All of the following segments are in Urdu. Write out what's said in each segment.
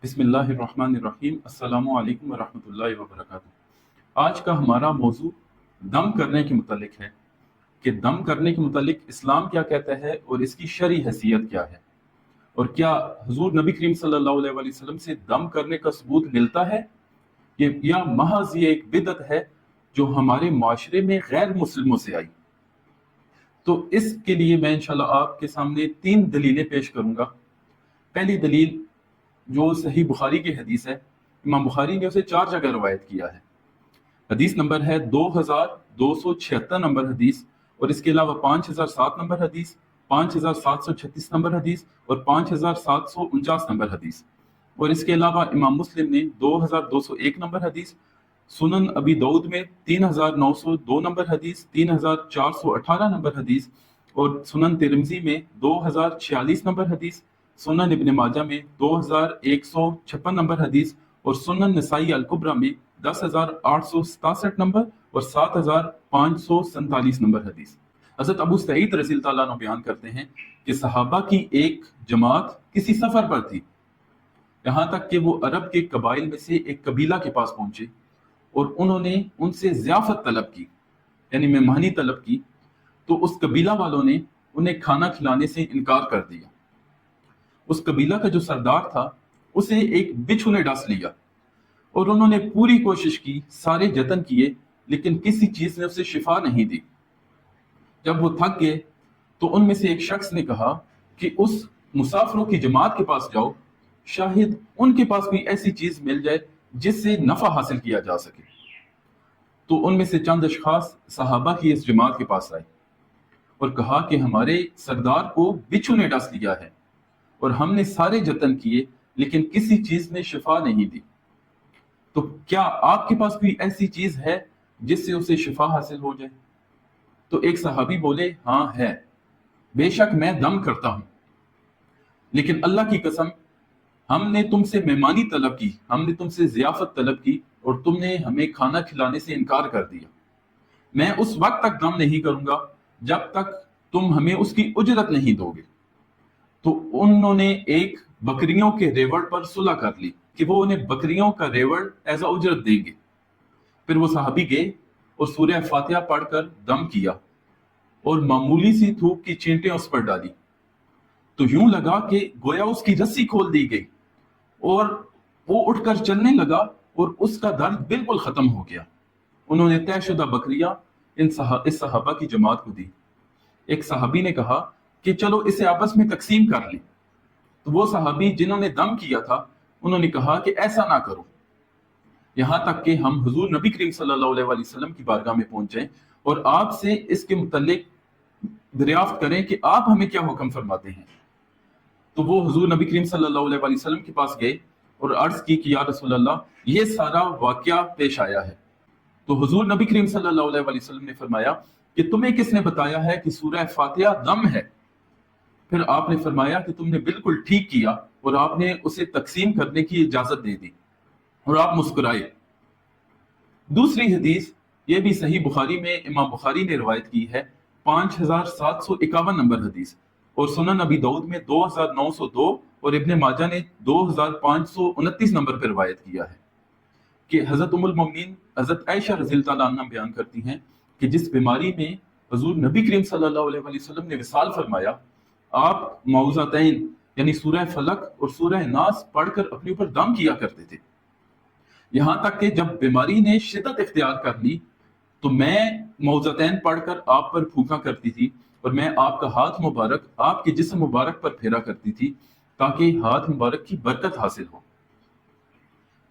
بسم اللہ الرحمن الرحیم۔ السلام علیکم ورحمۃ اللہ وبرکاتہ۔ آج کا ہمارا موضوع دم کرنے کے متعلق ہے کہ دم کرنے کے متعلق اسلام کیا کہتا ہے اور اس کی شرعی حیثیت کیا ہے، اور کیا حضور نبی کریم صلی اللہ علیہ وآلہ وسلم سے دم کرنے کا ثبوت ملتا ہے یا محض یہ ایک بدعت ہے جو ہمارے معاشرے میں غیر مسلموں سے آئی۔ تو اس کے لیے میں انشاءاللہ آپ کے سامنے 3 دلیلیں پیش کروں گا۔ پہلی دلیل جو صحیح بخاری کی حدیث ہے، امام بخاری نے اسے 4 جگہ روایت کیا ہے۔ حدیث نمبر ہے 2276 نمبر حدیث، اور اس کے علاوہ 5007 نمبر حدیث، 5736 نمبر حدیث اور 5749 نمبر حدیث، اور اس کے علاوہ امام مسلم نے 2201 نمبر حدیث، سنن ابی داؤد میں 3902 نمبر حدیث، 3418 نمبر حدیث، اور سنن ترمذی میں 2046 نمبر حدیث، سنن ابن ماجہ میں 2156 نمبر حدیث، اور سنن نسائی الکبریٰ میں 10867 نمبر اور 7547 نمبر حدیث۔ حضرت ابو سعید رضی اللہ عنہ بیان کرتے ہیں کہ صحابہ کی ایک جماعت کسی سفر پر تھی، یہاں تک کہ وہ عرب کے قبائل میں سے ایک قبیلہ کے پاس پہنچے اور انہوں نے ان سے ضیافت طلب کی، یعنی مہمانی طلب کی، تو اس قبیلہ والوں نے انہیں کھانا کھلانے سے انکار کر دیا۔ اس قبیلہ کا جو سردار تھا اسے ایک بچھو نے ڈس لیا، اور انہوں نے پوری کوشش کی، سارے جتن کیے، لیکن کسی چیز نے اسے شفا نہیں دی۔ جب وہ تھک گئے تو ان میں سے ایک شخص نے کہا کہ اس مسافروں کی جماعت کے پاس جاؤ، شاید ان کے پاس کوئی ایسی چیز مل جائے جس سے نفع حاصل کیا جا سکے۔ تو ان میں سے چند اشخاص صحابہ کی اس جماعت کے پاس آئے اور کہا کہ ہمارے سردار کو بچھو نے ڈس لیا ہے، اور ہم نے سارے جتن کیے لیکن کسی چیز نے شفا نہیں دی، تو کیا آپ کے پاس کوئی ایسی چیز ہے جس سے اسے شفا حاصل ہو جائے؟ تو ایک صحابی بولے، ہاں ہے، بے شک میں دم کرتا ہوں، لیکن اللہ کی قسم ہم نے تم سے مہمانی طلب کی، ہم نے تم سے ضیافت طلب کی اور تم نے ہمیں کھانا کھلانے سے انکار کر دیا۔ میں اس وقت تک دم نہیں کروں گا جب تک تم ہمیں اس کی اجرت نہیں دو گے۔ تو انہوں نے ایک بکریوں کے ریوڑ پر صلح کر لی کہ وہ انہیں بکریوں کا ریوڑ ایز اجرت دیں گے۔ پھر وہ صحابی گئے اور سورہ فاتحہ پڑھ کر دم کیا اور معمولی سی تھوک کی چینٹیں اس پر ڈالی، تو یوں لگا کہ گویا اس کی رسی کھول دی گئی اور وہ اٹھ کر چلنے لگا اور اس کا درد بالکل ختم ہو گیا۔ انہوں نے طے شدہ بکریاں اس صحابہ کی جماعت کو دی۔ ایک صحابی نے کہا کہ چلو اسے آپس میں تقسیم کر لیں، تو وہ صحابی جنہوں نے دم کیا تھا انہوں نے کہا کہ ایسا نہ کرو، یہاں تک کہ ہم حضور نبی کریم صلی اللہ علیہ وآلہ وسلم کی بارگاہ میں پہنچیں اور آپ سے اس کے متعلق دریافت کریں کہ آپ ہمیں کیا حکم فرماتے ہیں۔ تو وہ حضور نبی کریم صلی اللہ علیہ وآلہ وسلم کے پاس گئے اور عرض کی کہ یا رسول اللہ، یہ سارا واقعہ پیش آیا ہے۔ تو حضور نبی کریم صلی اللہ علیہ وآلہ وسلم نے فرمایا کہ تمہیں کس نے بتایا ہے کہ سورہ فاتحہ دم ہے؟ پھر آپ نے فرمایا کہ تم نے بالکل ٹھیک کیا، اور آپ نے اسے تقسیم کرنے کی اجازت دے دی، اور آپ مسکرائے۔ دوسری حدیث یہ بھی صحیح بخاری میں امام بخاری نے روایت کی ہے، 5751 نمبر حدیث، اور سنن ابی داؤد میں 2902 اور ابن ماجہ نے 2529 نمبر پر روایت کیا ہے کہ حضرت ام المومنین حضرت عائشہ رضی اللہ عنہ بیان کرتی ہیں کہ جس بیماری میں حضور نبی کریم صلی اللہ علیہ وآلہ وسلم نے وصال فرمایا، آپ معوذتین یعنی سورہ فلق اور سورہ ناس پڑھ کر اپنے اوپر دم کیا کرتے تھے، یہاں تک کہ جب بیماری نے شدت اختیار کر لی تو میں معوذتین پڑھ کر آپ پر پھونکا کرتی تھی، اور میں آپ کا ہاتھ مبارک آپ کے جسم مبارک پر پھیرا کرتی تھی تاکہ ہاتھ مبارک کی برکت حاصل ہو۔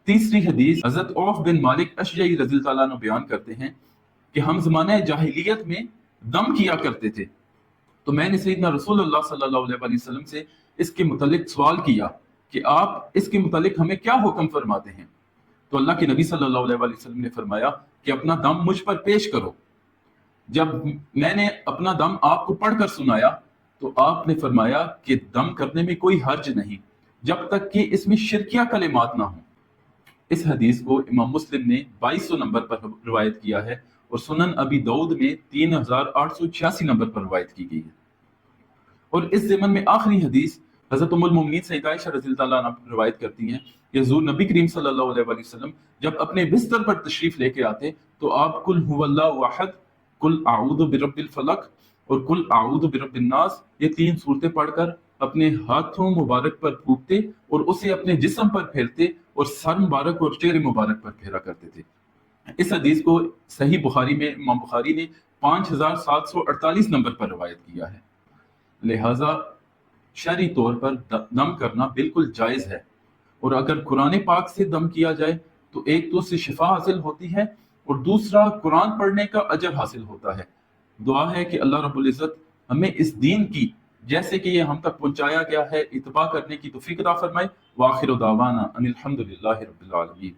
تیسری حدیث حضرت عوف بن مالک اشجعی رضی اللہ عنہ بیان کرتے ہیں کہ ہم زمانہ جاہلیت میں دم کیا کرتے تھے، تو میں نے سیدنا رسول اللہ صلی اللہ علیہ وآلہ وسلم سے اس کے متعلق سوال کیا کہ آپ اس کے متعلق ہمیں کیا حکم فرماتے ہیں؟ تو اللہ کے نبی صلی اللہ علیہ وآلہ وسلم نے فرمایا کہ اپنا دم مجھ پر پیش کرو۔ جب میں نے اپنا دم آپ کو پڑھ کر سنایا تو آپ نے فرمایا کہ دم کرنے میں کوئی حرج نہیں جب تک کہ اس میں شرکیہ کلمات نہ ہوں۔ اس حدیث کو امام مسلم نے 2200 نمبر پر روایت کیا ہے، اور سنن ابی داؤد میں 3886 نمبر پر روایت کی گئی ہے۔ اور اس ضمن میں آخری حدیث حضرت ام المومنین سیدہ عائشہ رضی اللہ عنہ روایت کرتی ہیں کہ حضور نبی کریم صلی اللہ علیہ وآلہ وسلم جب اپنے بستر پر تشریف لے کے آتے تو آپ قل هو اللہ احد، قل اعوذ برب الفلق اور قل اعوذ برب الناس، یہ 3 صورتیں پڑھ کر اپنے ہاتھوں مبارک پر پھونکتے اور اسے اپنے جسم پر پھیرتے اور سر مبارک اور چہرے مبارک پر پھیرا کرتے تھے۔ اس حدیث کو صحیح بخاری میں امام بخاری نے 5748 نمبر پر روایت کیا ہے۔ لہٰذا شرعی طور پر دم کرنا بالکل جائز ہے، اور اگر قرآن پاک سے دم کیا جائے تو ایک تو اس سے شفا حاصل ہوتی ہے اور دوسرا قرآن پڑھنے کا اجر حاصل ہوتا ہے۔ دعا ہے کہ اللہ رب العزت ہمیں اس دین کی جیسے کہ یہ ہم تک پہنچایا گیا ہے اتباع کرنے کی توفیق عطا فرمائے۔ وآخر دعوانا ان الحمد للہ رب العالمین۔